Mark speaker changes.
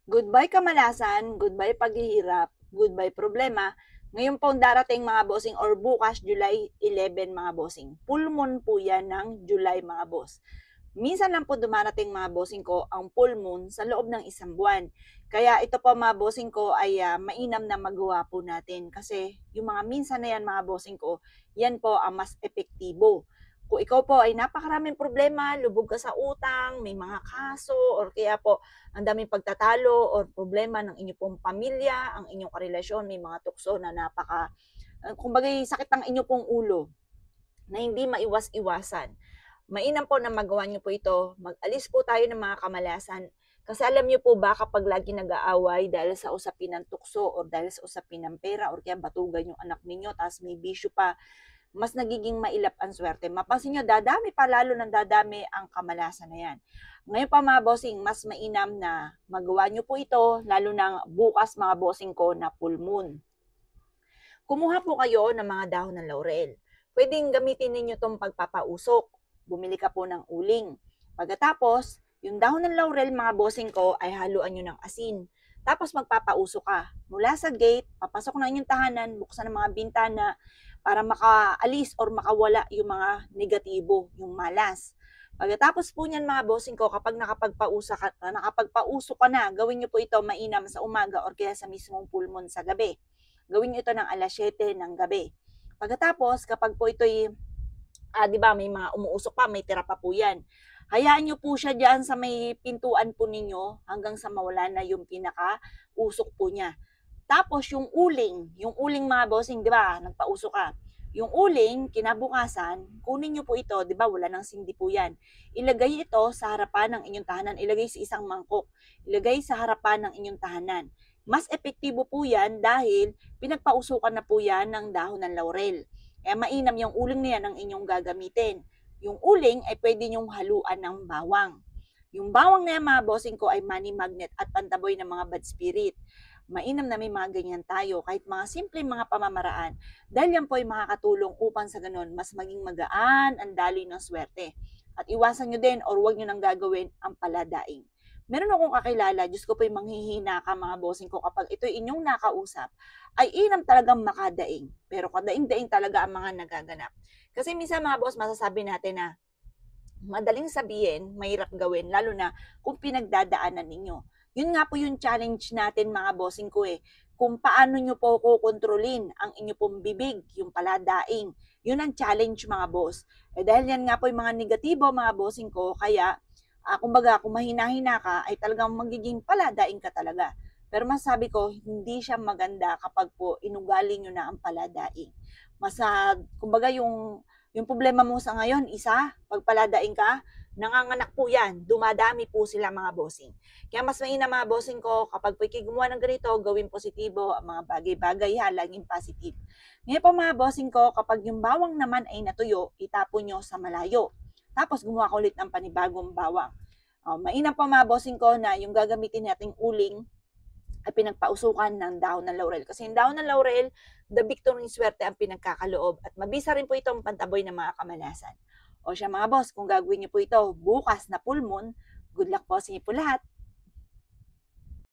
Speaker 1: Goodbye kamalasan, goodbye paghihirap, goodbye problema. Ngayon po darating mga bossing or bukas July 11 mga bossing. Full moon po yan ng July mga boss. Minsan lang po dumarating mga bossing ko ang full moon sa loob ng isang buwan. Kaya ito po mga bossing ko ay mainam na magawa po natin kasi yung mga minsan na yan mga bossing ko, yan po ang mas epektibo. Kung ikaw po ay napakaraming problema, lubog ka sa utang, may mga kaso, or kaya po ang daming pagtatalo or problema ng inyong pong pamilya, ang inyong karelasyon, may mga tukso na kumbaga sakit ng inyong pong ulo na hindi maiwas-iwasan. Mainam po na magawa niyo po ito, mag-alis po tayo ng mga kamalasan. Kasi alam niyo po ba kapag lagi nag-aaway dahil sa usapin ng tukso or dahil sa usapin ng pera or kaya batugan yung anak ninyo tapos may bisyo pa, mas nagiging mailap ang swerte. Mapansin nyo, dadami pa lalo ng dadami ang kamalasan na yan. Ngayon pa mga bossing, mas mainam na magawa nyo po ito, lalo na bukas mga bossing ko na full moon. Kumuha po kayo ng mga dahon ng laurel. Pwedeng gamitin ninyo itong pagpapausok. Bumili ka po ng uling. Pagkatapos, yung dahon ng laurel mga bossing ko ay haluan nyo ng asin. Tapos magpapausok ka. Mula sa gate, papasok na inyong tahanan, buksan ang mga bintana, para makaalis or makawala yung mga negatibo, yung malas. Pagkatapos po niyan mga bossing ko, kapag nakapagpauso ka na, gawin niyo po ito mainam sa umaga or kaya sa mismong full moon sa gabi. Gawin niyo ito ng alas 7 ng gabi. Pagkatapos, kapag po ito'y, di ba, may mga umuusok pa, may tira pa po yan. Hayaan niyo po siya diyan sa may pintuan po ninyo hanggang sa mawala na yung pinaka-usok po niya. Tapos yung uling mga bossing, 'di ba? Nagpauso ka. Yung uling, kinabukasan, kunin niyo po ito, 'di ba? Wala nang sindi po 'yan. Ilagay ito sa harapan ng inyong tahanan, ilagay sa isang mangkok. Ilagay sa harapan ng inyong tahanan. Mas epektibo po 'yan dahil pinagpausukan na po 'yan ng dahon ng laurel. Kaya mainam yung uling na 'yan ang inyong gagamitin. Yung uling ay pwede niyong haluan ng bawang. Yung bawang na yan, mga bossing ko, ay money magnet at pantaboy ng mga bad spirit. Mainam na may mga ganyan tayo, kahit mga simple mga pamamaraan, dahil yan po ay makakatulong upang sa ganun, mas maging magaan ang daloy ng swerte. At iwasan nyo din or huwag nyo nang gagawin ang paladaing. Meron akong kakilala, Diyos ko po yung manghihina ka mga bossing ko kapag ito inyong nakausap, ay inam talagang makadaing. Pero kadaing-daing talaga ang mga nagaganap. Kasi minsan mga boss, masasabi natin na madaling sabihin, mahirap gawin, lalo na kung pinagdadaanan ninyo. Yun nga po yung challenge natin mga bossing ko kung paano nyo po kukontrolin ang inyo pong bibig, yung paladaing. Yun ang challenge mga boss. Dahil yan nga po yung mga negatibo mga bossing ko, kaya kumbaga kung mahina-hina ka, ay talagang magiging paladaing ka talaga. Pero masabi ko, hindi siya maganda kapag po inugali nyo na ang paladaing. Kumbaga yung problema mo sa ngayon, pagpaladaing ka, nanganganak po yan, dumadami po sila mga bossing. Kaya mas mainam mga bossing ko, kapag po gumawa ng ganito, gawin positibo, ang mga bagay-bagay laging positive. Ngayon po mga bossing ko, kapag yung bawang naman ay natuyo, itapon nyo sa malayo. Tapos gumawa ka ulit ng panibagong bawang. Mainam po mga bossing ko na yung gagamitin nating uling, ay pinagpausukan ng dahon ng laurel. Kasi yung dahon ng laurel, the victory swerte ang pinagkakaloob. At mabisa rin po itong pantaboy ng mga kamalasan. O siya mga boss, kung gagawin niyo po ito bukas na full moon, good luck po sa inyo po lahat.